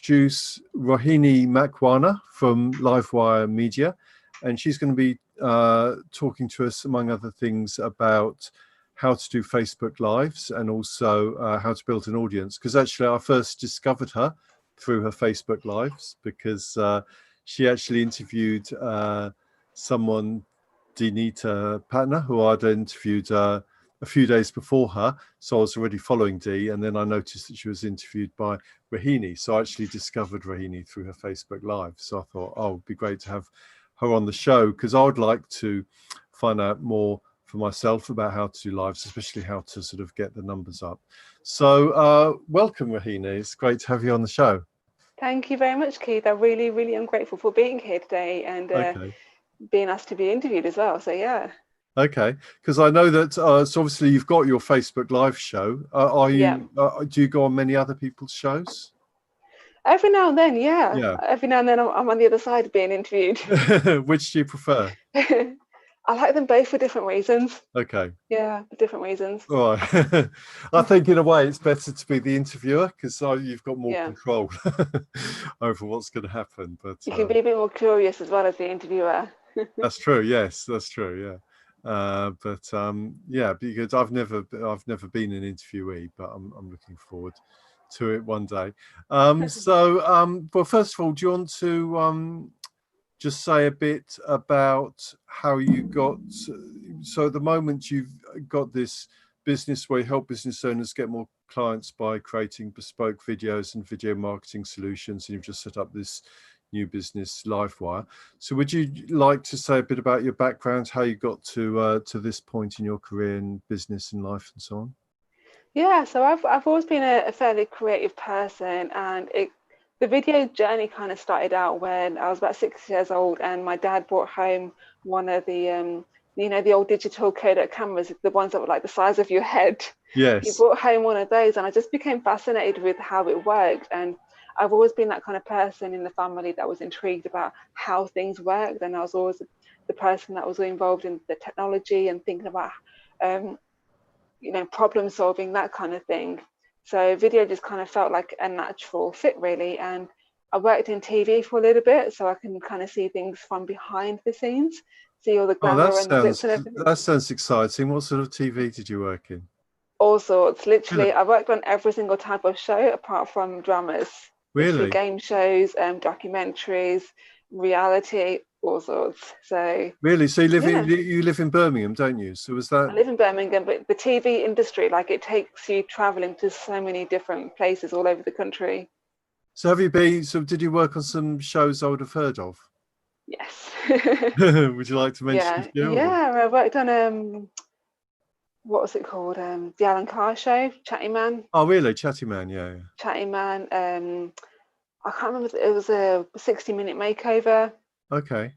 introduce Rohini Makwana from Livewire Media, and she's going to be talking to us, among other things, about how to do Facebook Lives and also how to build an audience. Because actually I first discovered her through her Facebook Lives, because she actually interviewed someone, Dinita Patna, who I'd interviewed a few days before her. So I was already following Dee, and then I noticed that she was interviewed by Rohini. So I actually discovered Rohini through her Facebook Live. So I thought, oh, it'd be great to have her on the show, because I would like to find out more for myself about how to do lives, especially how to sort of get the numbers up. So welcome, Rohini. It's great to have you on the show. Thank you very much, Keith. I really am grateful for being here today and being asked to be interviewed as well. So yeah. Okay, because I know that so obviously you've got your Facebook Live show. Are you? Yeah. Do you go on many other people's shows? Every now and then, yeah. Every now and then I'm on the other side being interviewed. Which do you prefer? I like them both for different reasons. Okay. Yeah, for different reasons. All right. I think in a way it's better to be the interviewer, because you've got more control over what's going to happen. But you can be a bit more curious as well as the interviewer. That's true. Yes, that's true. Yeah. Yeah, because I've never been an interviewee, but I'm looking forward to it one day. Well, first of all, do you want to just say a bit about how you got, so at the moment you've got this business where you help business owners get more clients by creating bespoke videos and video marketing solutions, and you've just set up this new business, Livewire. So would you like to say a bit about your background, how you got to this point in your career in business and life and so on? Yeah, so I've always been a fairly creative person, and the video journey kind of started out when I was about 6 years old, and my dad brought home one of the the old digital Kodak cameras, the ones that were like the size of your head. Yes. He brought home one of those, and I just became fascinated with how it worked. And I've always been that kind of person in the family that was intrigued about how things worked, and I was always the person that was involved in the technology and thinking about problem solving, that kind of thing. So video just kind of felt like a natural fit, really. And I worked in TV for a little bit, so I can kind of see things from behind the scenes, see all the glamour and the glitz and everything. That sounds exciting. What sort of TV did you work in? All sorts. Literally, I worked on every single type of show apart from dramas. Really? Literally game shows, documentaries, reality, all sorts. So really, so you live in Birmingham, don't you? So was that? I live in Birmingham, but the TV industry, like, it takes you traveling to so many different places all over the country. So did you work on some shows I would have heard of? Yes. Would you like to mention? Yeah, I worked on what was it called? The Alan Carr Show, Chatty Man. Oh, really? Chatty Man, yeah. Chatty Man. I can't remember. It was a 60-minute makeover. Okay.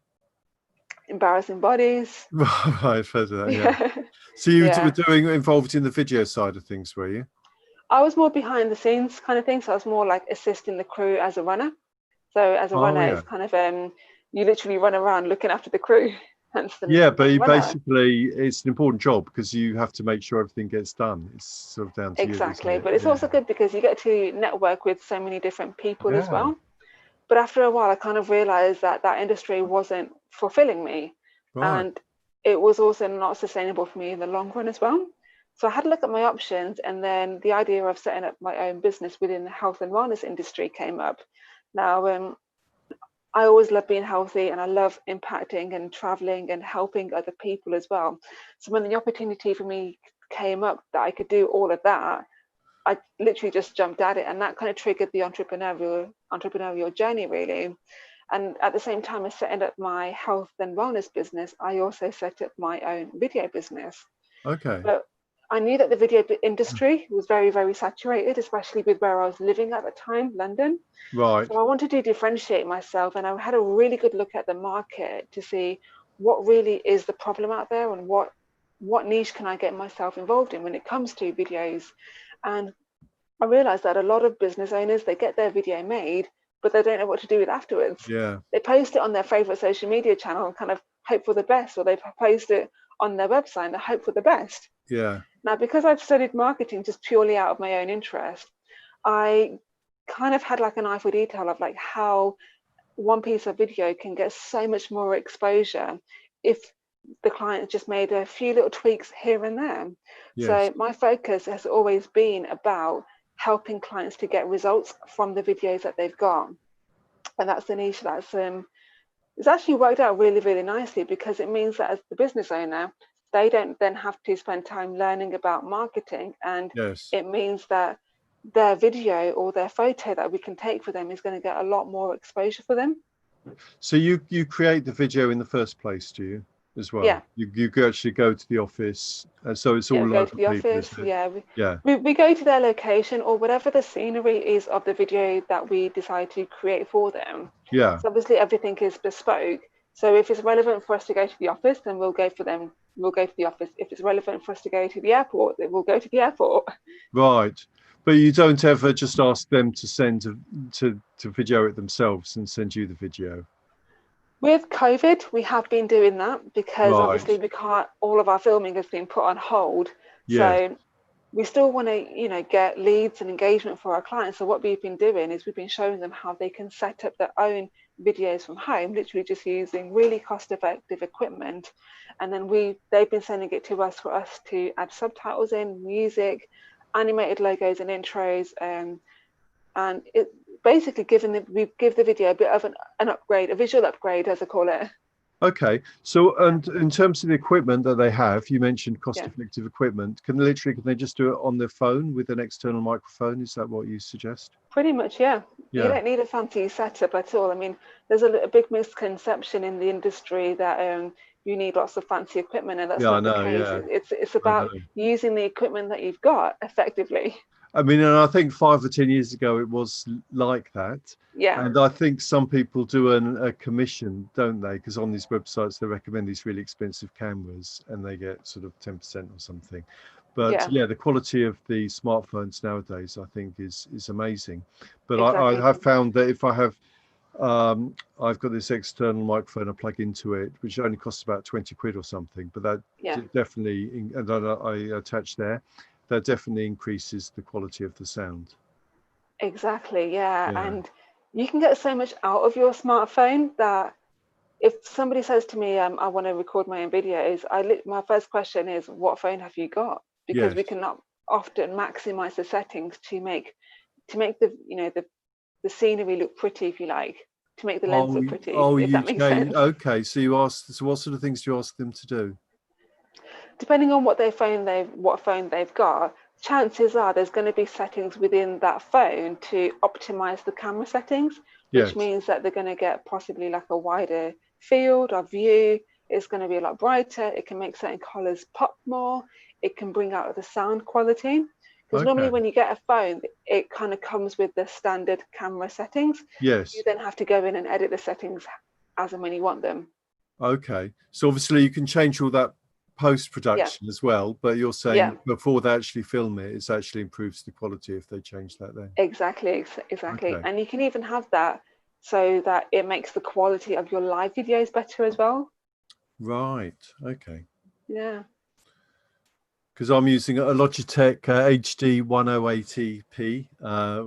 Embarrassing Bodies. Right, I've heard of that. Yeah. So you were involved in the video side of things, were you? I was more behind the scenes kind of thing. So I was more like assisting the crew as a runner. So as a runner, it's kind of you literally run around looking after the crew. Yeah, but basically it's an important job because you have to make sure everything gets done. It's sort of down to you. Exactly, but it's also good because you get to network with so many different people as well. But after a while, I kind of realized that industry wasn't fulfilling me, and it was also not sustainable for me in the long run as well. So I had to look at my options, and then the idea of setting up my own business within the health and wellness industry came up. Now, I always love being healthy, and I love impacting and traveling and helping other people as well. So when the opportunity for me came up that I could do all of that, I literally just jumped at it, and that kind of triggered the entrepreneurial journey, really. And at the same time as setting up my health and wellness business, I also set up my own video business. Okay. But I knew that the video industry was very, very saturated, especially with where I was living at the time, London. Right. So I wanted to differentiate myself, and I had a really good look at the market to see what really is the problem out there and what niche can I get myself involved in when it comes to videos. And I realized that a lot of business owners, they get their video made, but they don't know what to do with it afterwards. Yeah. They post it on their favorite social media channel and kind of hope for the best, or they post it on their website and they hope for the best. Yeah. Now, because I've studied marketing just purely out of my own interest, I kind of had like an eye for detail of like how one piece of video can get so much more exposure if the client just made a few little tweaks here and there. Yes. So my focus has always been about helping clients to get results from the videos that they've got. And that's the niche that's it's actually worked out really, really nicely, because it means that as the business owner, they don't then have to spend time learning about marketing. And yes. it means that their video or their photo that we can take for them is going to get a lot more exposure for them. So you create the video in the first place, do you, as well? Yeah. You actually go to the office, so it's all go to the people, office. Yeah. We go to their location or whatever the scenery is of the video that we decide to create for them. Yeah. So obviously everything is bespoke. So if it's relevant for us to go to the office, then we'll go to the office. If it's relevant for us to go to the airport, then we'll go to the airport. Right. But you don't ever just ask them to send to video it themselves and send you the video? With COVID, we have been doing that, because Right. obviously we can't, all of our filming has been put on hold. Yes. So we still want to, get leads and engagement for our clients. So what we've been doing is we've been showing them how they can set up their own videos from home, literally just using really cost-effective equipment. And then they've been sending it to us for us to add subtitles in, music, animated logos and intros, and it basically we give the video a bit of an upgrade, a visual upgrade, as I call it. Okay. So, and in terms of the equipment that they have, you mentioned cost-effective equipment. Can they just do it on their phone with an external microphone? Is that what you suggest? Pretty much, yeah. You don't need a fancy setup at all. I mean, there's a big misconception in the industry that you need lots of fancy equipment, and that's not the case. Yeah. It's about using the equipment that you've got effectively. I mean, and I think 5 or 10 years ago it was like that. Yeah. And I think some people do a commission, don't they? Because on these websites they recommend these really expensive cameras, and they get sort of 10% or something. But yeah, the quality of the smartphones nowadays, I think, is amazing. But I have found that if I have, I've got this external microphone I plug into it, which only costs about 20 quid or something. But that definitely, and then I attach there. That definitely increases the quality of the sound. Exactly, yeah. And you can get so much out of your smartphone that if somebody says to me, I want to record my own videos, my first question is, what phone have you got? Because we cannot often maximize the settings to make the scenery look pretty, if you like, to make the lens look pretty, if that makes sense. Okay, so you ask, so what sort of things do you ask them to do? Depending on what phone they've got, chances are there's going to be settings within that phone to optimize the camera settings, which means that they're going to get possibly like a wider field of view. It's going to be a lot brighter. It can make certain colors pop more. It can bring out the sound quality. Because normally when you get a phone, it kind of comes with the standard camera settings. Yes. You then have to go in and edit the settings as and when you want them. Okay. So obviously you can change all that post-production as well, but you're saying before they actually film it, it actually improves the quality if they change that then. Exactly. And you can even have that so that it makes the quality of your live videos better as well. Right. Okay. Yeah. Because I'm using a Logitech HD 1080p,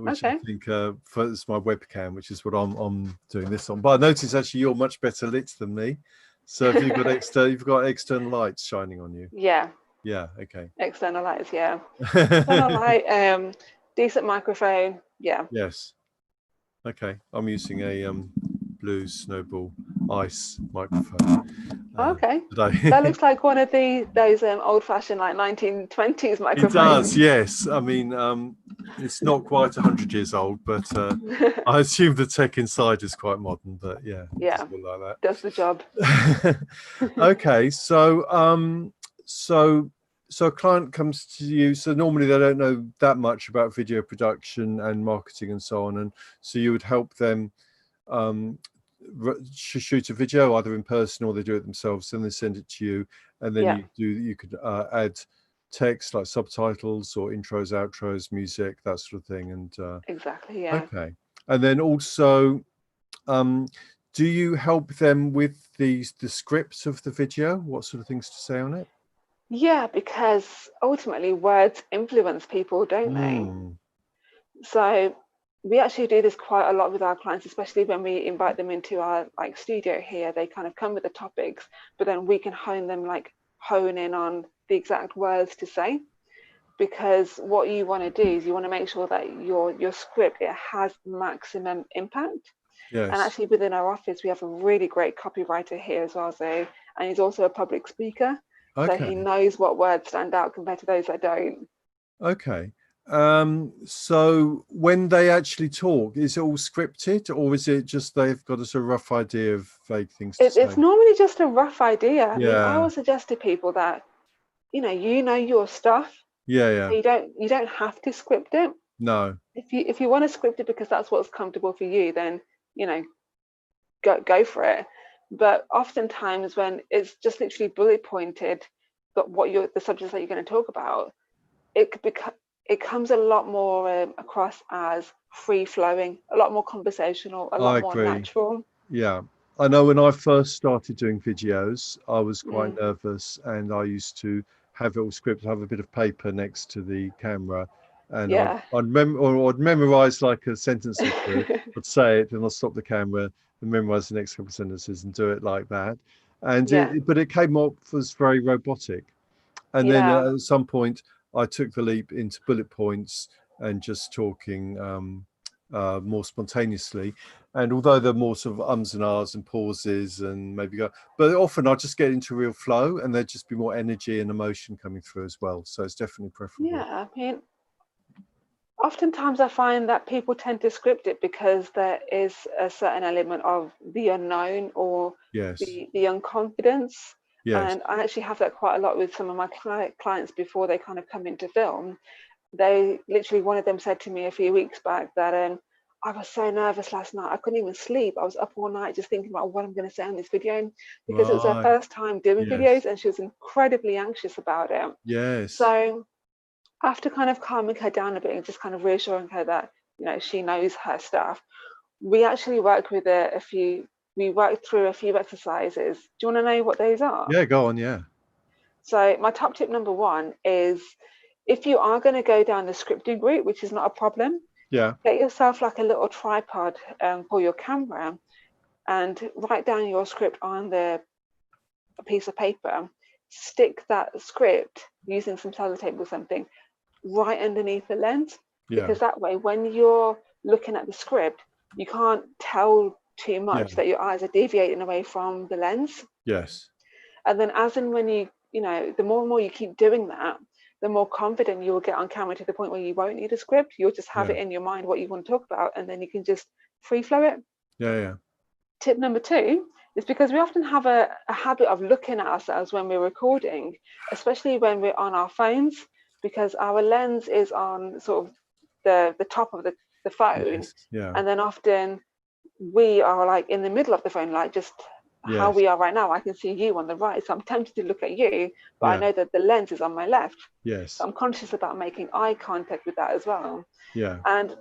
which I think is my webcam, which is what I'm doing this on. But I notice actually you're much better lit than me. So if you've got external lights shining on you. Yeah. Yeah. Okay. External lights. Yeah. External light. Decent microphone. Yeah. Yes. Okay. I'm using a Blue Snowball Ice microphone. Okay. That looks like one of those old-fashioned like 1920s microphones. It does. Yes. I mean, it's not quite 100 years old, but I assume the tech inside is quite modern. But yeah, like that. Does the job. Okay, so so a client comes to you. So normally they don't know that much about video production and marketing and so on, and so you would help them shoot a video either in person or they do it themselves. Then they send it to you, and then you could add text like subtitles or intros, outros, music, that sort of thing. And exactly, yeah. Okay, and then also, do you help them with the script of the video? What sort of things to say on it? Yeah, because ultimately words influence people, don't they? So we actually do this quite a lot with our clients, especially when we invite them into our like studio here. They kind of come with the topics, but then we can hone in on the exact words to say. Because what you want to do is you want to make sure that your script, it has maximum impact. And Yes. actually within our office we have a really great copywriter here as well, so, and he's also a public speaker, so he Okay. knows what words stand out compared to those that don't. Okay. So when they actually talk, is it all scripted, or is it just they've got a sort of rough idea of vague things to It's say? normally just a rough idea. I mean, I Yeah. always suggest to people that you know your stuff, Yeah. so Yeah. you don't have to script it. No. If you want to script it because that's what's comfortable for you, then you know go for it. But oftentimes when it's just literally bullet pointed, but what you're the subjects that you're going to talk about, it comes a lot more across as free flowing, a lot more conversational, a I lot more agree. natural. Yeah. I know when I first started doing videos, I was quite Mm, nervous, and I used to have it all scripted, have a bit of paper next to the camera, and yeah. I'd memorize like a sentence or two. I'd say it, and I'd stop the camera and memorize the next couple of sentences and do it like that. And Yeah. but it came off as very robotic. And then Yeah. at some point, I took the leap into bullet points and just talking more spontaneously. And although they're more sort of ums and ahs and pauses and maybe but often I just get into real flow, and there'd just be more energy and emotion coming through as well. So it's definitely preferable. Yeah. I mean, oftentimes I find that people tend to script it because there is a certain element of the unknown or Yes. the unconfidence. Yes. And I actually have that quite a lot with some of my clients before they kind of come into film. They literally, one of them said to me a few weeks back that I was so nervous last night. I couldn't even sleep. I was up all night just thinking about what I'm going to say on this video, because it was her Right. first time doing Yes. videos and she was incredibly anxious about it. Yes. So after kind of calming her down a bit and just kind of reassuring her that she knows her stuff, we actually worked with we worked through a few exercises. Do you want to know what those are? Yeah, go on. Yeah. So my top tip number one is, if you are going to go down the scripting route, which is not a problem, Yeah. get yourself like a little tripod for your camera and write down your script on a piece of paper. Stick that script using some sellotape or something right underneath the lens, Yeah. because that way when you're looking at the script you can't tell too Yeah. much that your eyes are deviating away from the lens. Yes. And then as and when the more and more you keep doing that, the more confident you will get on camera, to the point where you won't need a script. You'll just have Yeah. it in your mind what you want to talk about, and then you can just free flow it. Yeah. Yeah. Tip number two is, because we often have a habit of looking at ourselves when we're recording, especially when we're on our phones, because our lens is on sort of the top of the phone, Yes. Yeah. and then often we are like in the middle of the phone, like just how Yes. we are right now. I can see you on the right, so I'm tempted to look at you, but I Yeah. know that the lens is on my left, so Yes. I'm conscious about making eye contact with that as well. Yeah. And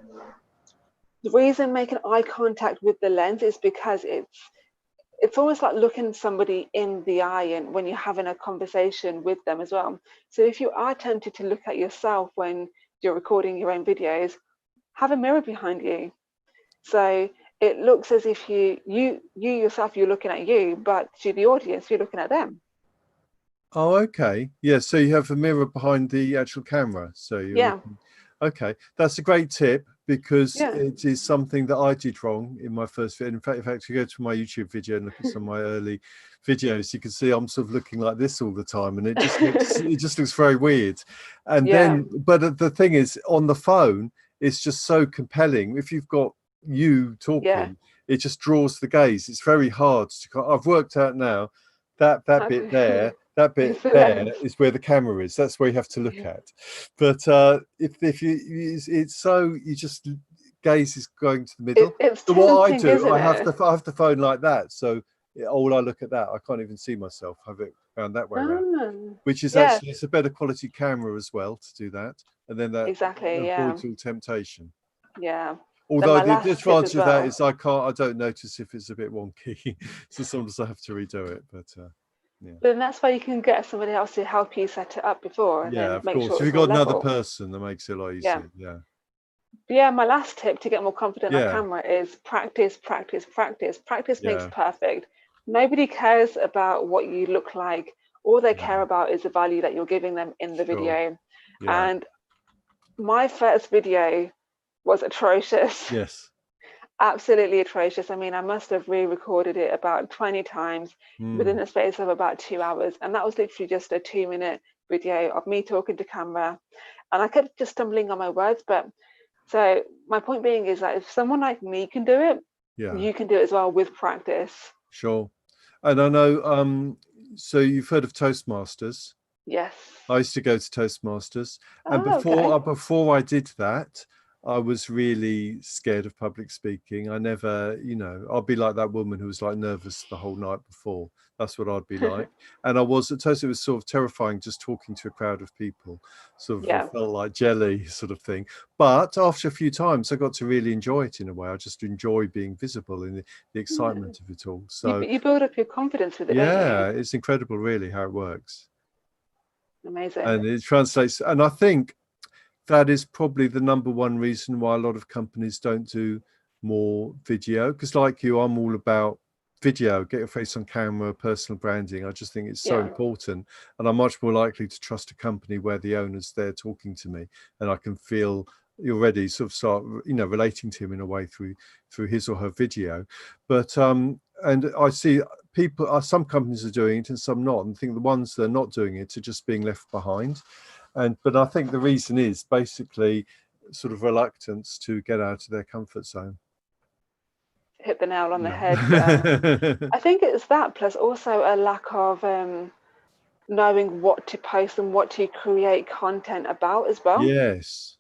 the reason making eye contact with the lens is because it's almost like looking somebody in the eye, and when you're having a conversation with them as well. So if you are tempted to look at yourself when you're recording your own videos, have a mirror behind you, so it looks as if you yourself, you're looking at you, but to the audience you're looking at them. Oh, okay. Yeah, so you have a mirror behind the actual camera. So you're Yeah. looking. Okay, that's a great tip, because Yeah. it is something that I did wrong in my first video. In fact, if you go to my YouTube video and look at some of my early videos, you can see I'm sort of looking like this all the time, and it just looks very weird. And Yeah. then, but the thing is, on the phone, it's just so compelling. If you've got you Yeah. talking, it just draws the gaze. It's very hard to. I've worked out now that bit there. That bit It's the there lens. is where the camera is. That's where you have to look Yeah. at. But if you, it's so you just gaze is going to the middle. It's So what I tempting, do, isn't I have it? the phone like that. So all I look at that, I can't even see myself. Have it around that way around, which is Yeah, actually, it's a better quality camera as well to do that, and then that exactly. Yeah. avoids all temptation. Yeah. Then Although my the last tip as disadvantage of that well. is I don't notice if it's a bit wonky, so sometimes I have to redo it. But yeah. But then that's why you can get somebody else to help you set it up before, and Yeah, then of make course. sure If it's you've all got another level. person, that makes it a lot Yeah. easier. Yeah. Yeah, my last tip to get more confident on Yeah, camera is practice, practice, practice. Practice makes yeah, perfect. Nobody cares about what you look like. All they yeah, care about is the value that you're giving them in the sure. video. Yeah, And my first video was atrocious, yes. absolutely atrocious. I mean, I must have re-recorded it about 20 times within Mm, the space of about 2 hours. And that was literally just a 2-minute video of me talking to camera. And I kept just stumbling on my words, but so my point being is that if someone like me can do it, yeah, you can do it as well with practice. sure. And I know, so you've heard of Toastmasters. Yes. I used to go to Toastmasters, and Oh, okay. before I did that, I was really scared of public speaking. I never, I'd be like that woman who was like nervous the whole night before. That's what I'd be like. And I was at Toast. It was sort of terrifying just talking to a crowd of people. Sort of Yeah. felt like jelly, sort of thing. But after a few times, I got to really enjoy it in a way. I just enjoy being visible and the Yeah. excitement of it all. You, So you build up your confidence with it, don't yeah, you? it's incredible, really, how it works. Amazing. And it translates. And I think that is probably the number one reason why a lot of companies don't do more video. Because like you, I'm all about video, get your face on camera, personal branding. I just think it's so Yeah. important. And I'm much more likely to trust a company where the owner's there talking to me and I can feel already sort of start, relating to him in a way through his or her video. But and I see people, some companies are doing it and some not. And I think the ones that are not doing it are just being left behind. But I think the reason is basically sort of reluctance to get out of their comfort zone. Hit the nail on the head. Yeah. I think it's that plus also a lack of knowing what to post and what to create content about as well. Yes.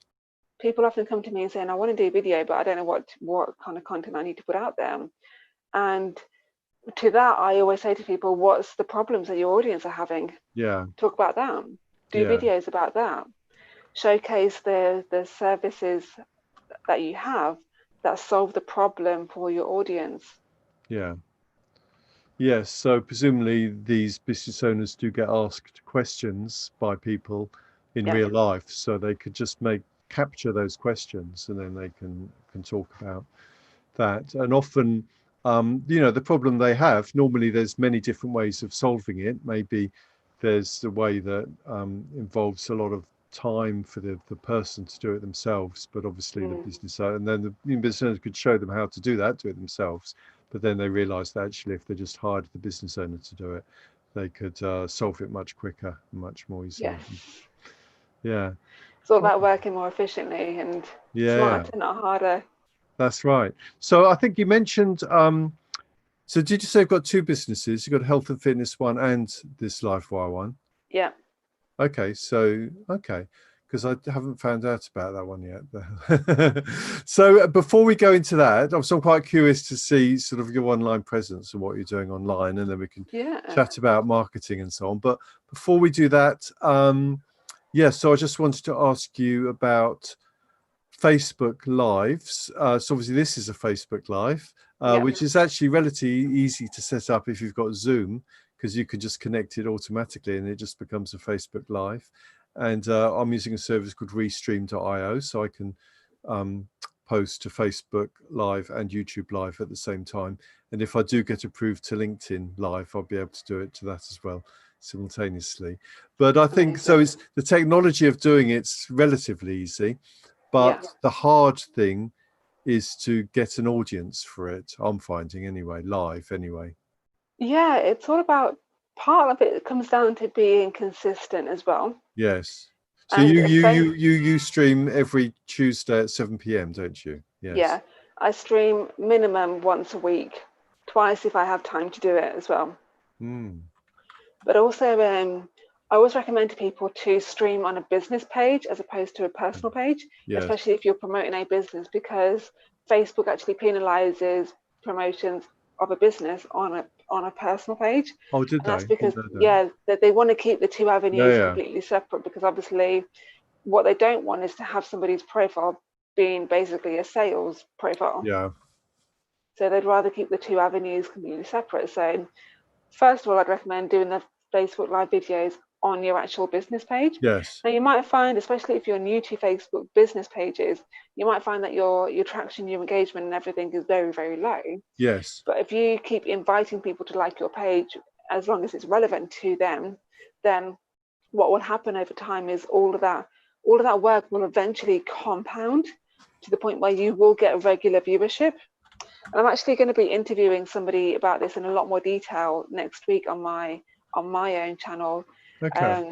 People often come to me and saying, I want to do a video, but I don't know what kind of content I need to put out there. And to that, I always say to people, what's the problems that your audience are having? Yeah. Talk about that. Do Yeah. videos about that. Showcase the services that you have that solve the problem for your audience. Yeah. Yes. So presumably these business owners do get asked questions by people in Yeah. real life, so they could just capture those questions and then they can talk about that. And often, the problem they have, normally there's many different ways of solving it. Maybe there's the way that involves a lot of time for the person to do it themselves, but obviously the business owner, and then the business owner could show them how to do it themselves. But then they realize that actually if they just hired the business owner to do it, they could solve it much quicker, much more easily. Yes. Yeah. It's all Oh, about working more efficiently and yeah, smarter, not harder. that's right. So I think you mentioned, so did you say you've got two businesses? You've got a health and fitness one and this LiveWire one. Yeah. Okay, because I haven't found out about that one yet. So before we go into that, I'm quite curious to see sort of your online presence and what you're doing online, and then we can Yeah. chat about marketing and so on. But before we do that, so I just wanted to ask you about Facebook Lives. So obviously this is a Facebook Live, Yeah. which is actually relatively easy to set up if you've got Zoom, because you can just connect it automatically and it just becomes a Facebook Live. And I'm using a service called Restream.io, so I can post to Facebook Live and YouTube Live at the same time. And if I do get approved to LinkedIn Live, I'll be able to do it to that as well simultaneously. But I think so. Amazing. It's the technology of doing it's relatively easy. Yeah. But the hard thing is to get an audience for it. I'm finding anyway, live anyway. Yeah. It's all about part of it comes down to being consistent as well. Yes. So And you stream every Tuesday at 7 p.m., don't you? Yes. yeah, I stream minimum once a week, twice if I have time to do it as well. Mm. But also, I always recommend to people to stream on a business page as opposed to a personal page, Yes. especially if you're promoting a business, because Facebook actually penalizes promotions of a business on a personal page. Oh, did And that's they? because, Didn't know that. yeah, that they want to keep the two Yeah, avenues yeah, completely separate, because obviously what they don't want is to have somebody's profile being basically a sales profile. yeah. So they'd rather keep the two avenues completely separate. So first of all, I'd recommend doing the Facebook Live videos on your actual business page. Yes. Now you might find, especially if you're new to Facebook business pages, you might find that your traction, your engagement and everything is very, very low. Yes. But if you keep inviting people to like your page, as long as it's relevant to them, then what will happen over time is all of that work will eventually compound to the point where you will get a regular viewership. And I'm actually going to be interviewing somebody about this in a lot more detail next week on my own channel. Okay.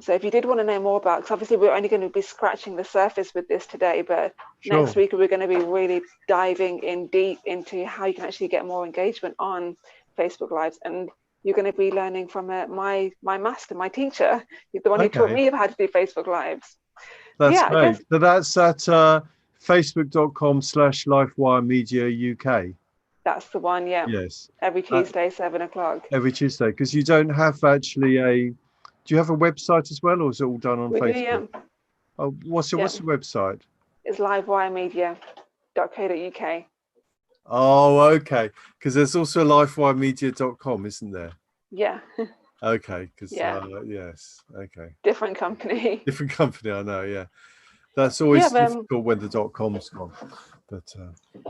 So if you did want to know more about, because obviously we're only going to be scratching the surface with this today, but Sure. next week we're going to be really diving in deep into how you can actually get more engagement on Facebook Lives. And you're going to be learning from my master, my teacher, the one who taught me how to do Facebook Lives. That's yeah, great. So that's at facebook.com/LifeWire Media UK. That's the one, yeah. Yes. Every Tuesday, 7 o'clock. Every Tuesday, because you don't have actually do you have a website as well, or is it all done on Facebook? Do, yeah. Oh, what's the website? It's livewiremedia.co.uk. Oh, okay. Because there's also livewiremedia.com, isn't there? Yeah. Okay. Because yes. Okay. Different company. Different company. I know. Yeah. That's always difficult when the .com's gone. But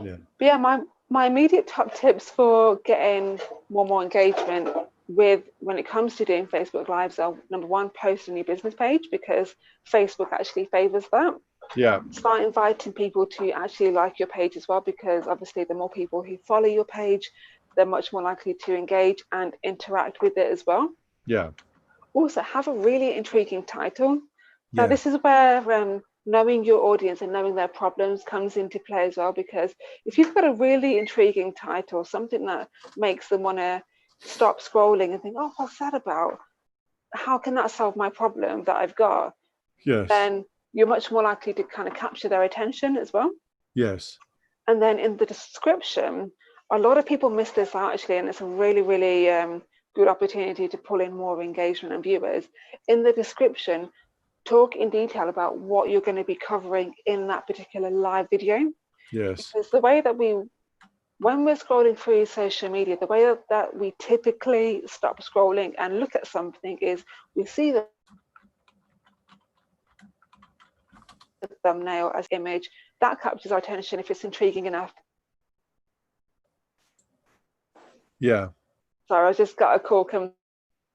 yeah. But yeah, my immediate top tips for getting more engagement when it comes to doing Facebook Lives are, number one, post on your business page, because Facebook actually favors that. Yeah. Start inviting people to actually like your page as well, because obviously the more people who follow your page, they're much more likely to engage and interact with it as well. Yeah. Also, have a really intriguing title. Yeah. Now, this is where knowing your audience and knowing their problems comes into play as well, because if you've got a really intriguing title, something that makes them want to stop scrolling and think, oh, what's that about? How can that solve my problem that I've got? Yes. Then you're much more likely to kind of capture their attention as well. Yes. And then in the description, a lot of people miss this out actually, and it's a really, really good opportunity to pull in more engagement and viewers. In the description, talk in detail about what you're going to be covering in that particular live video. Yes. Because the way that when we're scrolling through social media, the way that we typically stop scrolling and look at something is we see the thumbnail as image that captures our attention if it's intriguing enough. Yeah. Sorry, I just got a call come.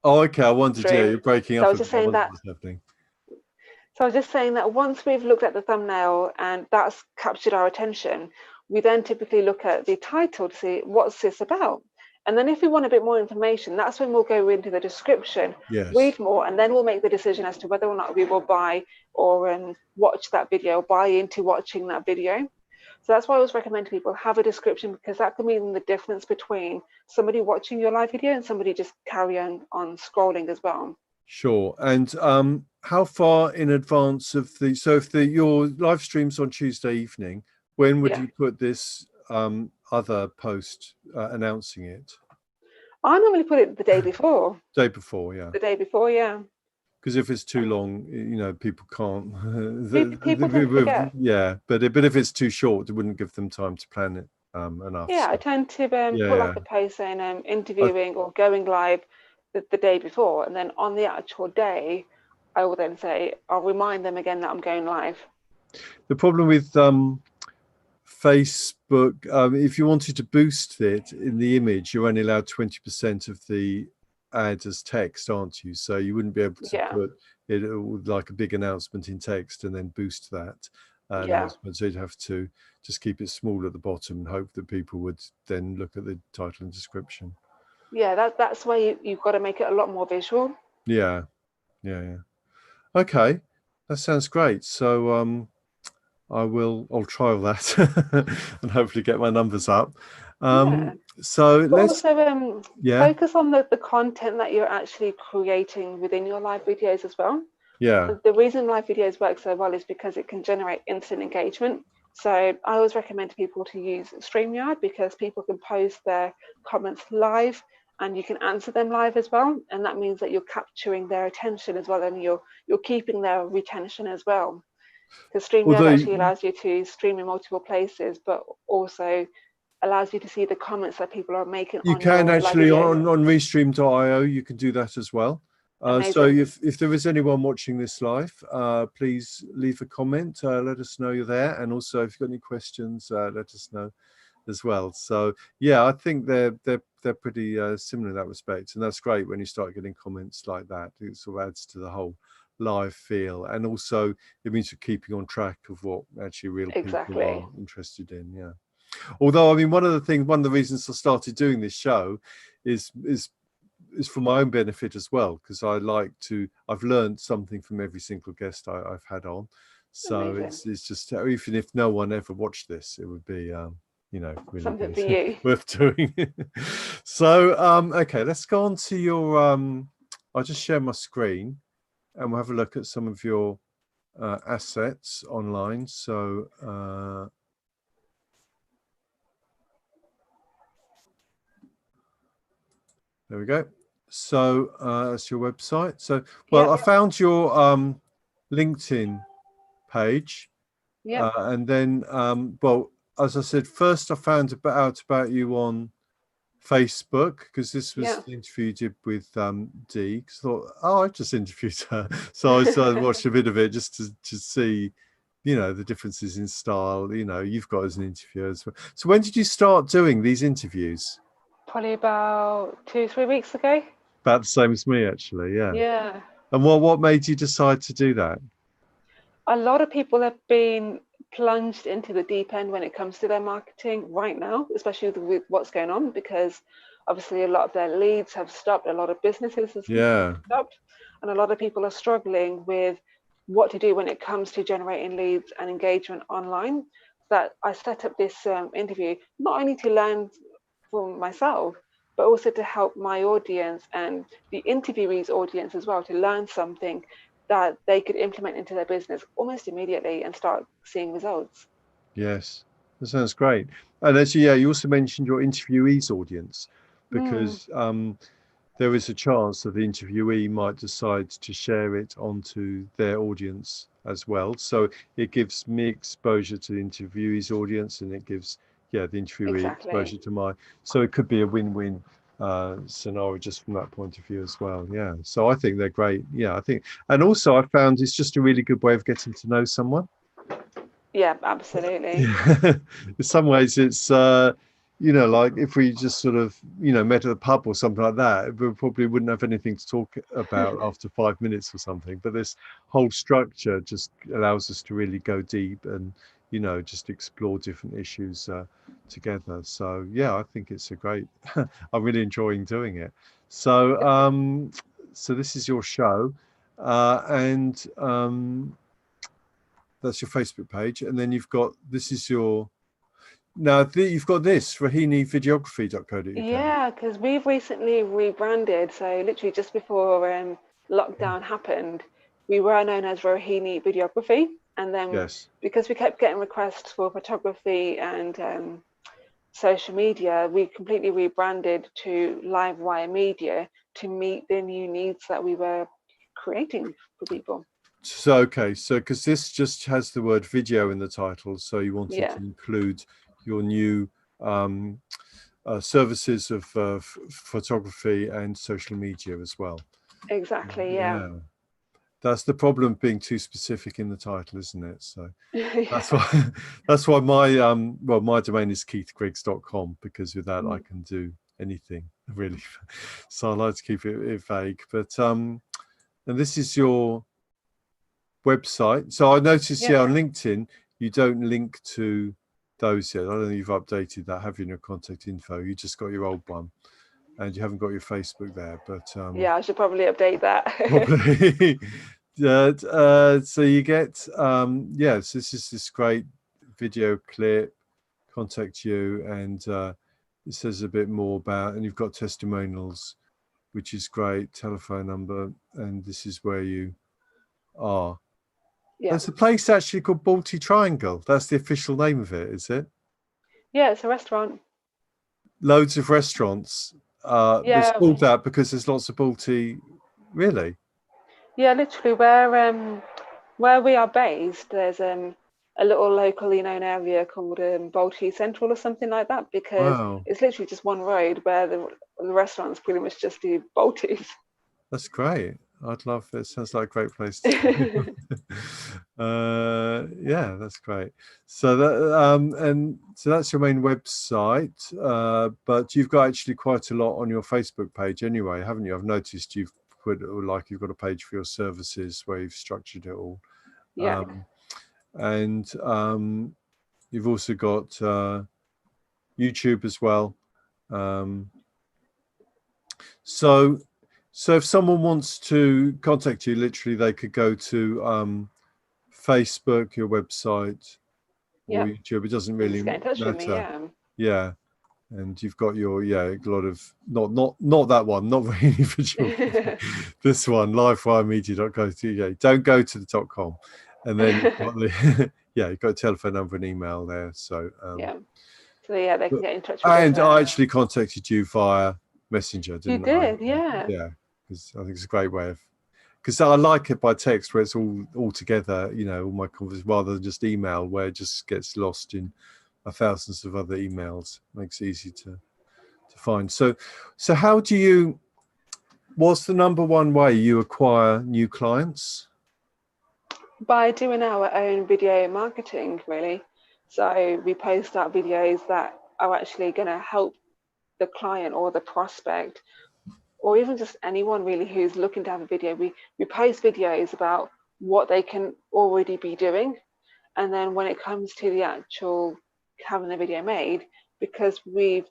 Oh, okay. I wondered. Yeah, you're breaking up. So I was just saying that. So I was just saying that once we've looked at the thumbnail and that's captured our attention, we then typically look at the title to see what's this about. And then if we want a bit more information, that's when we'll go into the description, read more, and then we'll make the decision as to whether or not we will buy or watch that video, buy into watching that video. So that's why I always recommend to people have a description, because that can mean the difference between somebody watching your live video and somebody just carrying on scrolling as well. Sure. And how far in advance of if your live stream's on Tuesday evening, when would you put this other post announcing it? I normally put it the day before. Day before, yeah. The day before, yeah. Because if it's too long, people can't. People can forget. Yeah, but if it's too short, it wouldn't give them time to plan it enough. Yeah, so. I tend to put like a post saying interviewing or going live the day before, and then on the actual day, I will then say, I'll remind them again that I'm going live. The problem with Facebook, if you wanted to boost it in the image, you're only allowed 20% of the ad as text, aren't you? So you wouldn't be able to put it like a big announcement in text and then boost that announcement. So you'd have to just keep it small at the bottom and hope that people would then look at the title and description. Yeah, that's where you've got to make it a lot more visual. Yeah. Okay, that sounds great. So I'll trial that and hopefully get my numbers up. So let's also focus on the content that you're actually creating within your live videos as well. Yeah. The reason live videos work so well is because it can generate instant engagement. So I always recommend to people to use StreamYard, because people can post their comments live and you can answer them live as well. And that means that you're capturing their attention as well, and you're keeping their retention as well. Because StreamYard actually allows you to stream in multiple places, but also allows you to see the comments that people are making. You can actually on Restream.io, you can do that as well. So Amazing. if there is anyone watching this live, please leave a comment. Let us know you're there, and also if you've got any questions, let us know as well. So yeah, I think they're pretty similar in that respect, and that's great when you start getting comments like that. It sort of adds to the whole live feel, and also it means you're keeping on track of what actually real people Exactly. are interested in. Yeah. Although, I mean, one of the reasons I started doing this show is for my own benefit as well, because I've learned something from every single guest I've had on. So Amazing. it's just, even if no one ever watched this, it would be, really Something be for you. worth doing. So, okay, let's go on to your, I'll just share my screen and we'll have a look at some of your assets online. So, there we go. So that's your website. So, well, I found your LinkedIn page. Yeah. And then, well, as I said, first I found out about you on Facebook, because this was the interview you did with Dee. Cause I thought, oh, I just interviewed her. So I watched a bit of it just to see, the differences in style, you've got as an interviewer as well. So when did you start doing these interviews? Probably about 2-3 weeks ago. About the same as me, actually. Yeah. Yeah. And what made you decide to do that? A lot of people have been plunged into the deep end when it comes to their marketing right now, especially with what's going on, because obviously a lot of their leads have stopped, a lot of businesses have stopped, and a lot of people are struggling with what to do when it comes to generating leads and engagement online. That I set up this interview not only to learn for myself, but also to help my audience and the interviewee's audience as well, to learn something that they could implement into their business almost immediately and start seeing results. Yes, that sounds great. And actually, yeah, you also mentioned your interviewee's audience, because there is a chance that the interviewee might decide to share it onto their audience as well. So it gives me exposure to the interviewee's audience, and it gives, the interviewee exposure to mine. So it could be a win-win scenario just from that point of view as well. Yeah. So I think they're great. Yeah, I think, and also I found it's just a really good way of getting to know someone. Yeah, absolutely. Yeah. In some ways, it's like if we just sort of met at a pub or something like that, we probably wouldn't have anything to talk about after 5 minutes or something. But this whole structure just allows us to really go deep and just explore different issues together. So yeah, I think it's a great. I'm really enjoying doing it. So so this is your show, and that's your Facebook page, and then you've got you've got this rohinivideography.co.uk. Yeah, because we've recently rebranded. So literally just before lockdown happened, we were known as Rohini Videography, and then because we kept getting requests for photography and social media, we completely rebranded to Livewire Media to meet the new needs that we were creating for people. So okay, so because this just has the word video in the title, so you wanted to include your new services of photography and social media as well. Exactly. Yeah. That's the problem of being too specific in the title, isn't it? So that's why my my domain is keithgriggs.com, because with that I can do anything really. So I like to keep it vague. But and this is your website. So I noticed on LinkedIn you don't link to those yet. I don't think you've updated that, have you, in your contact info? You just got your old one, and you haven't got your Facebook there. But yeah, I should probably update that. Probably. So you get so this is this great video clip, contact you, and it says a bit more about, and you've got testimonials, which is great, telephone number, and this is where you are. There's a place actually called Balti Triangle. That's the official name of it, is it? Yeah, it's a restaurant. Loads of restaurants. It's called that because there's lots of Balti. Really? Yeah, literally where we are based, there's a little locally known area called Balti Central or something like that, because it's literally just one road where the restaurants pretty much just do Baltis. That's great. I'd love it. Sounds like a great place to yeah, that's great. So that and so that's your main website, but you've got actually quite a lot on your Facebook page anyway, haven't you? I've noticed you've put, like, you've got a page for your services where you've structured it all. Yeah. And you've also got YouTube as well. So if someone wants to contact you, literally they could go to Facebook, your website, or YouTube. It doesn't really just get in touch matter. with me, yeah. Yeah. And you've got your, a lot of, not that one, not Rohini Visual. This one, livewiremedia.co.uk. Don't go to the .com. And then you've got the, you've got a telephone number and email there. So yeah. So yeah, they can get in touch with us. And I us. actually contacted you via Messenger, didn't I? You did, yeah. Yeah, because I think it's a great way of, because I like it by text where it's all together, all my conversations, rather than just email where it just gets lost in thousands of other emails. Makes it easy to find. So how do you, what's the number one way you acquire new clients? By doing our own video marketing, really. So we post out videos that are actually going to help the client or the prospect, or even just anyone really who's looking to have a video. We post videos about what they can already be doing. And then when it comes to the actual having the video made, because we've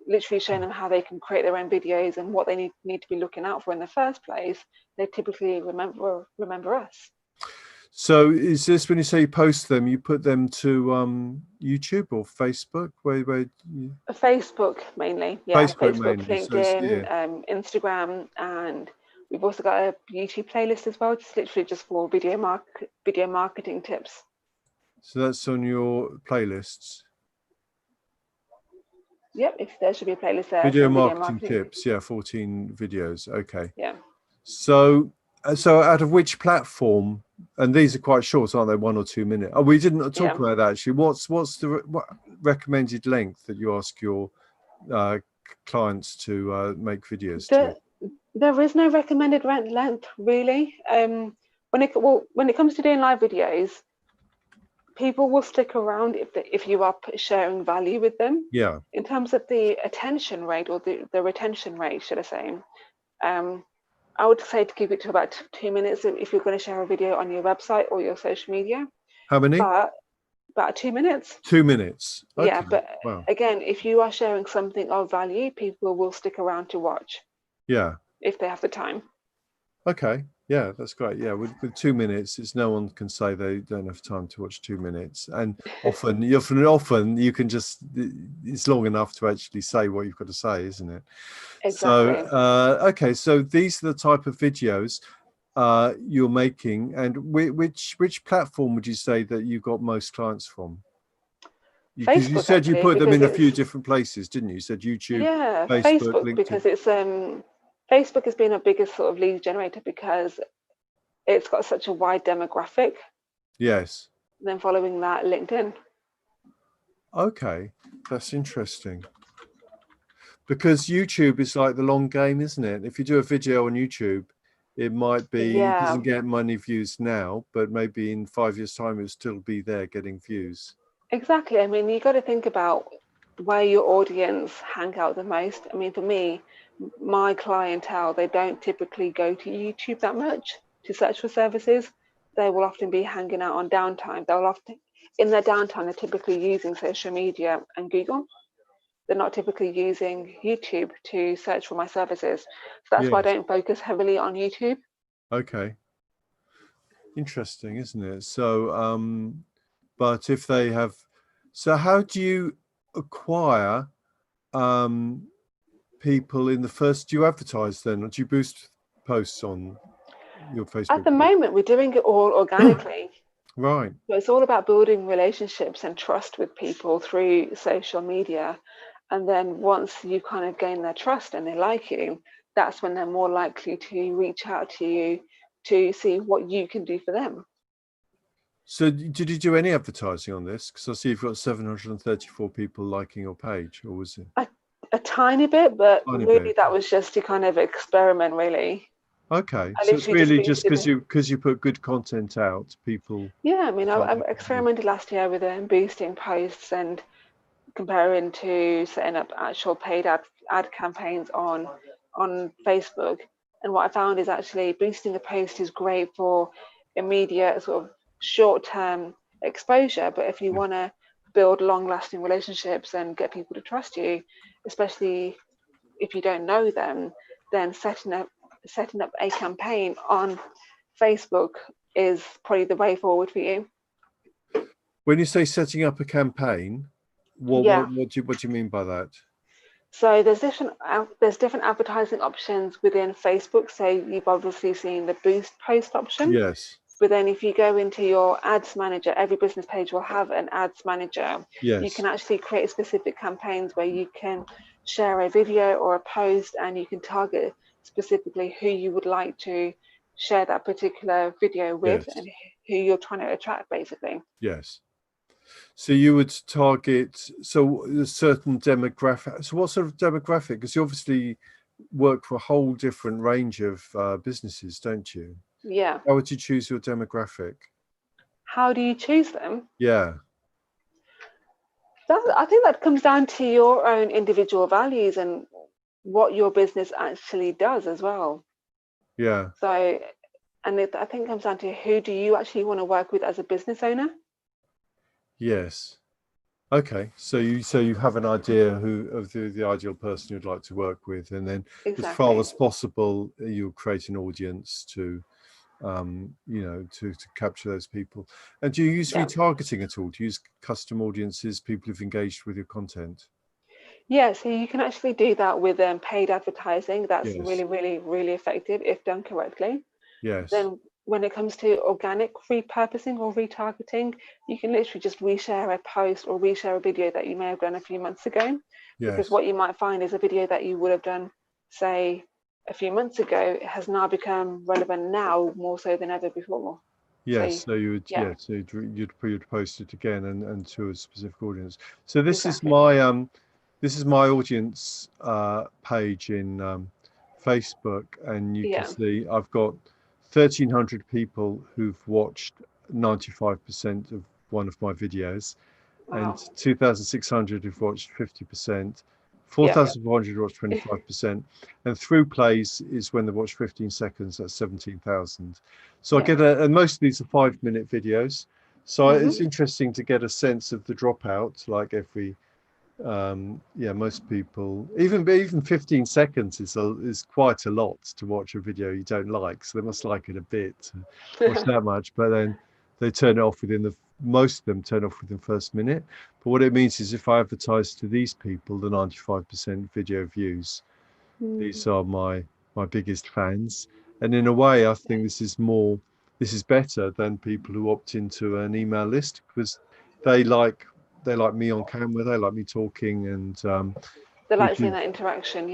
literally shown them how they can create their own videos and what they need to be looking out for in the first place, they typically remember us. So is this, when you say you post them, you put them to YouTube or Facebook? Where Facebook mainly, yeah. Facebook mainly. LinkedIn, so Instagram, and we've also got a YouTube playlist as well, just literally just for video marketing tips. So that's on your playlists? Yep, if there should be a playlist there. Video marketing tips, 14 videos. Okay. Yeah. So out of which platform, and these are quite short, aren't they? 1 or 2 minutes. Oh, we didn't talk about that actually. What's the recommended length that you ask your clients to make videos to? There is no recommended length really. When it comes to doing live videos, people will stick around if you are sharing value with them. Yeah. In terms of the attention rate, or the retention rate, should I say, I would say to keep it to about 2 minutes if you're going to share a video on your website or your social media. How many? About 2 minutes. 2 minutes. Okay. Yeah, but again, if you are sharing something of value, people will stick around to watch. Yeah. If they have the time. Okay. Yeah, that's great. Yeah, with 2 minutes, it's, no one can say they don't have time to watch 2 minutes. And often you can just, it's long enough to actually say what you've got to say, isn't it? Exactly. So, okay, so these are the type of videos you're making. And which platform would you say that you got most clients from? Because you said you put them in a few different places, didn't you? You said YouTube, yeah, Facebook, LinkedIn. Because it's Facebook has been a biggest sort of lead generator because it's got such a wide demographic. Yes. Then following that, LinkedIn. Okay, that's interesting. Because YouTube is like the long game, isn't it? If you do a video on YouTube, it might be, it doesn't get many views now, but maybe in 5 years' time, it'll still be there getting views. Exactly. I mean, you got to think about where your audience hang out the most. I mean, for me, my clientele, they don't typically go to YouTube that much to search for services. They will often be hanging out on downtime. In their downtime, they're typically using social media and Google. They're not typically using YouTube to search for my services. So that's why I don't focus heavily on YouTube. Okay. Interesting, isn't it? So, but if they have, so how do you acquire people in the first, do you advertise then, or do you boost posts on your Facebook? At the moment, we're doing it all organically. Right. So it's all about building relationships and trust with people through social media. And then once you kind of gain their trust and they like you, that's when they're more likely to reach out to you to see what you can do for them. So did you do any advertising on this? Because I see you've got 734 people liking your page, or was it? A tiny bit, but really that was just to kind of experiment, really. Okay, I so it's literally just really just boosted it. because you put good content out, people. Yeah, I mean, Like I experimented last year with boosting posts and comparing to setting up actual paid ad campaigns on Facebook. And what I found is actually boosting a post is great for immediate sort of short-term exposure, but if you want to build long-lasting relationships and get people to trust you, especially if you don't know them, then setting up a campaign on Facebook is probably the way forward for you. When you say setting up a campaign, Yeah. what do you mean by that? So there's different advertising options within Facebook. So you've obviously seen the boost post option. Yes. But then if you go into your ads manager, every business page will have an ads manager. Yes. You can actually create specific campaigns where you can share a video or a post, and you can target specifically who you would like to share that particular video with, Yes. and who you're trying to attract, basically. Yes. So you would target a certain demographic. So what sort of demographic? Because you obviously work for a whole different range of businesses, don't you? Yeah. How would you choose your demographic? How do you choose them? Yeah. I think that comes down to your own individual values and what your business actually does as well. Yeah. So, I think it comes down to who do you actually want to work with as a business owner? Yes. Okay. So you have an idea of the ideal person you'd like to work with, and then as far Exactly. as possible, you'll create an audience to to capture those people. And do you use retargeting at all? Do you use custom audiences, people who've engaged with your content? Yeah, so you can actually do that with paid advertising. That's Yes. really, really, really effective if done correctly. Yes. Then when it comes to organic repurposing or retargeting, you can literally just reshare a post or reshare a video that you may have done a few months ago. Yes. Because what you might find is a video that you would have done, say, a few months ago has now become relevant now more so than ever before. Yes, so you would, so you'd post it again and to a specific audience. So this is my audience page in Facebook, and you can see I've got 1,300 people who've watched 95% of one of my videos, and 2,600 who've watched 50%. 4,400 watch 25%, and through plays is when they watch 15 seconds, that's 17,000. So I get and most of these are 5-minute videos. So it's interesting to get a sense of the dropout, like every, most people, even 15 seconds is quite a lot to watch a video you don't like. So they must like it a bit to watch that much, but then they turn it off most of them turn off within the first minute. But what it means is if I advertise to these people, the 95% video views, these are my biggest fans. And in a way, I think this is better than people who opt into an email list, because they like me on camera, they like me talking, and they like seeing that interaction.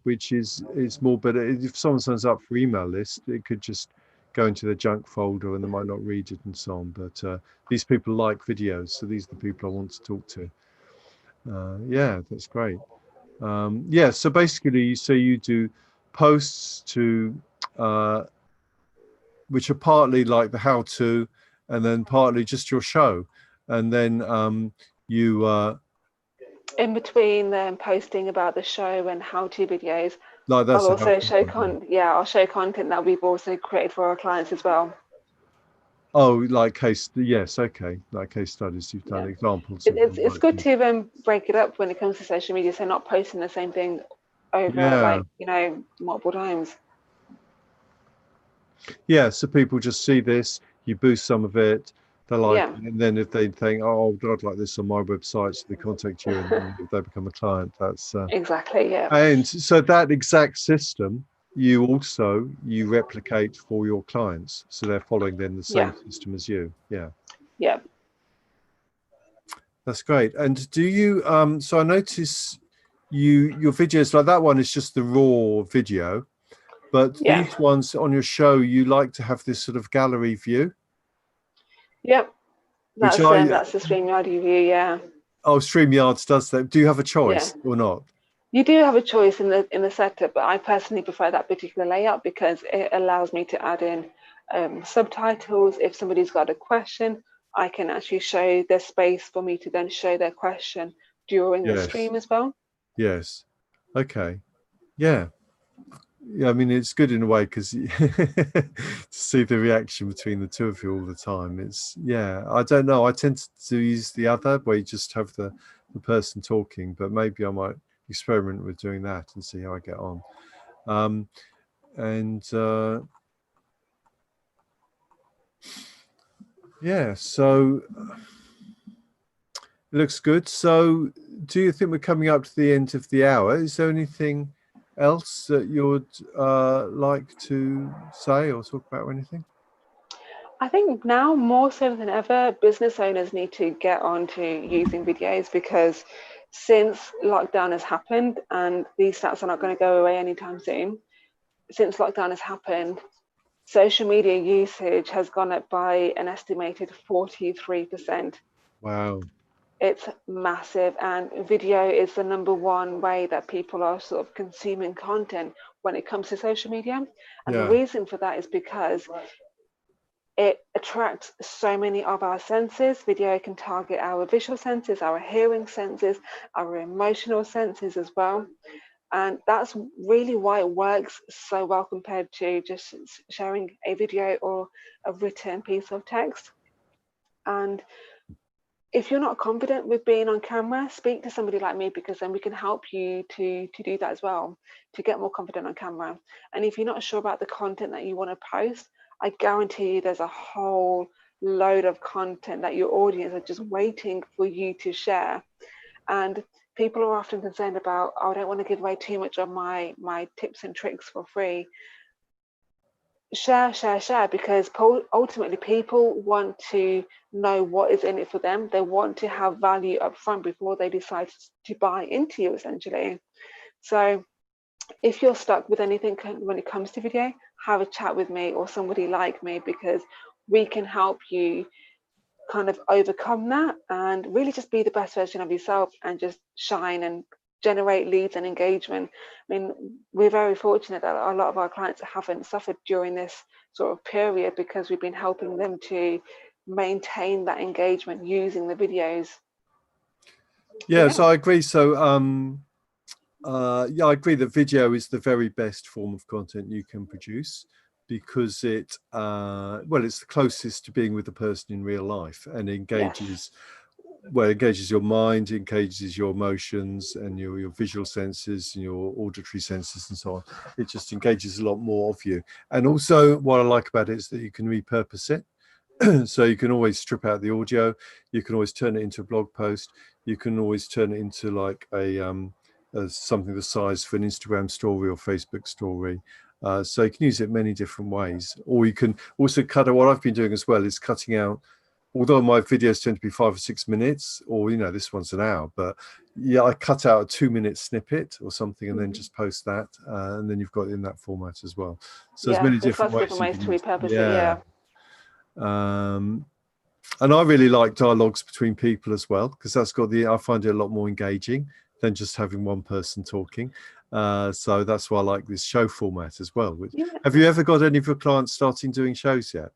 Which is more. But if someone signs up for email list, it could just go into the junk folder and they might not read it and so on. But these people like videos, so these are the people I want to talk to. That's great. So basically, you do posts which are partly like the how-to, and then partly just your show, and then you in between them posting about the show and how-to videos, like that's I'll also I'll show content that we've also created for our clients as well. Oh, like like case studies, you've done examples. It's good to break it up when it comes to social media, so not posting the same thing over multiple times. So people just see this, you boost some of it, they like it, and then if they think, oh, I'd like this on my website, so they contact you, and if they become a client, that's exactly. And so that exact system you replicate for your clients, so they're following then the same system as you. That's great. And do you so I notice your videos, like that one is just the raw video, but these ones on your show, you like to have this sort of gallery view. That's the StreamYard view. Oh, StreamYard does that. Do you have a choice or not? You do have a choice in the setup, but I personally prefer that particular layout because it allows me to add in subtitles. If somebody's got a question, I can actually show their space for me to then show their question during the Yes. stream as well. Yes. Okay. Yeah. Yeah, I mean, it's good in a way because to see the reaction between the two of you all the time. It's, yeah, I don't know. I tend to use the other where you just have the person talking, but maybe I might experiment with doing that and see how I get on. Yeah, so it looks good. So do you think we're coming up to the end of the hour? Is there anything else that you'd like to say or talk about or anything? I think now more so than ever, business owners need to get on to using videos because since lockdown has happened, and these stats are not going to go away anytime soon, since lockdown has happened, social media usage has gone up by an estimated 43%. Wow. It's massive, and video is the #1 way that people are sort of consuming content when it comes to social media. And the Yeah. reason for that is because it attracts so many of our senses. Video can target our visual senses, our hearing senses, our emotional senses as well. And that's really why it works so well compared to just sharing a video or a written piece of text. And if you're not confident with being on camera, speak to somebody like me because then we can help you to do that as well, to get more confident on camera. And if you're not sure about the content that you want to post, I guarantee you there's a whole load of content that your audience are just waiting for you to share. And people are often concerned about, oh, I don't want to give away too much of my tips and tricks for free. Share, because ultimately people want to know what is in it for them. They want to have value up front before they decide to buy into you, essentially. So if you're stuck with anything when it comes to video, have a chat with me or somebody like me, because we can help you kind of overcome that and really just be the best version of yourself and just shine and generate leads and engagement. I mean, we're very fortunate that a lot of our clients haven't suffered during this sort of period because we've been helping them to maintain that engagement using the videos. Yeah, so I agree. So yeah, I agree that video is the very best form of content you can produce because it well, it's the closest to being with the person in real life and engages Yes. well, it engages your mind, engages your emotions and your visual senses and your auditory senses and so on. It just engages a lot more of you. And also what I like about it is that you can repurpose it. So you can always strip out the audio, you can always turn it into a blog post, you can always turn it into like a something the size for an Instagram story or Facebook story. So you can use it many different ways, or you can also cut out. What I've been doing as well is cutting out, although my videos tend to be 5 or 6 minutes, or you know, this one's an hour, but yeah, I cut out a 2-minute snippet or something and then just post that, and then you've got it in that format as well. So there's Yeah, many there's different lots of ways different you ways can to use. repurpose it. Yeah. Yeah. And I really like dialogues between people as well, because that's got I find it a lot more engaging than just having one person talking. So that's why I like this show format as well. Yeah. Have you ever got any of your clients starting doing shows yet?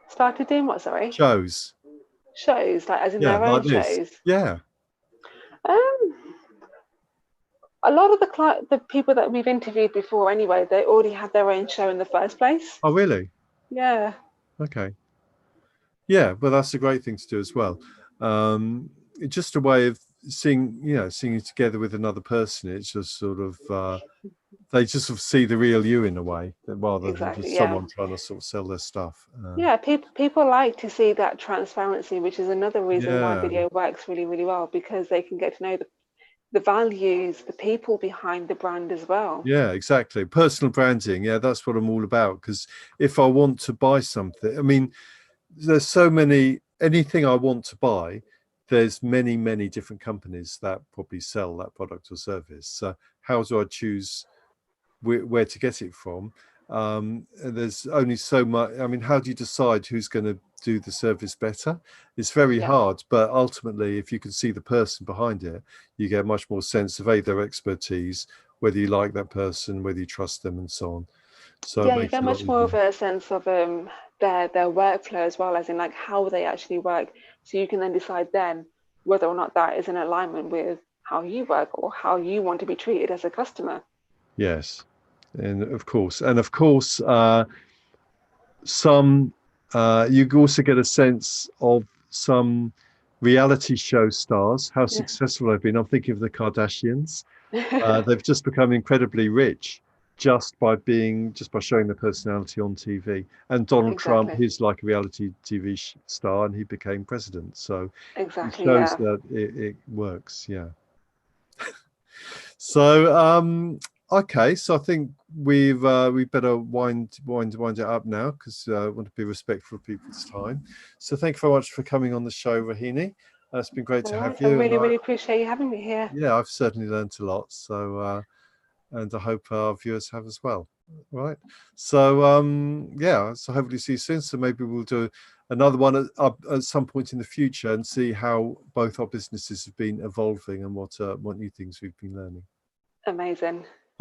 Started doing what, sorry? Shows. Shows, like as in Yeah, their own like this. shows. Yeah. Um, a lot of the people that we've interviewed before anyway, they already had their own show in the first place. Oh, really? Yeah. Okay. Yeah, well, that's a great thing to do as well. It's just a way of singing together with another person. It's just sort of they just sort of see the real you in a way, rather than Exactly. just Yeah. someone trying to sort of sell their stuff. Yeah, people like to see that transparency, which is another reason why Yeah, video works really, really well, because they can get to know the values, the people behind the brand as well. yeah, exactly. Personal branding. Yeah, that's what I'm all about. Because if I want to buy something, I mean, there's so many, anything I want to buy, there's many, many different companies that probably sell that product or service. So how do I choose where to get it from? there's only so much. I mean, how do you decide who's going to do the service better? It's very hard, but ultimately, if you can see the person behind it, you get much more sense of their expertise, whether you like that person, whether you trust them, and so on. So it Yeah, you makes get it a lot much more of easier. a sense of their workflow as well, as in like how they actually work. So you can then decide then whether or not that is in alignment with how you work or how you want to be treated as a customer. Yes, and of course, some you also get a sense of some reality show stars, how Yeah. successful they've been. I'm thinking of the Kardashians. They've just become incredibly rich just by showing their personality on TV. And Donald Trump, Exactly. he's like a reality TV star, and he became president. So it Exactly. shows Yeah. that it works. Yeah. So okay, so I think we better wind it up now, because I want to be respectful of people's time. So thank you very much for coming on the show, Rohini. It's been great All to have right. I you, and really, really appreciate you having me here. yeah, I've certainly learned a lot. So and I hope our viewers have as well. Right. So yeah, so hopefully see you soon. So maybe we'll do another one at some point in the future and see how both our businesses have been evolving and what new things we've been learning. Amazing.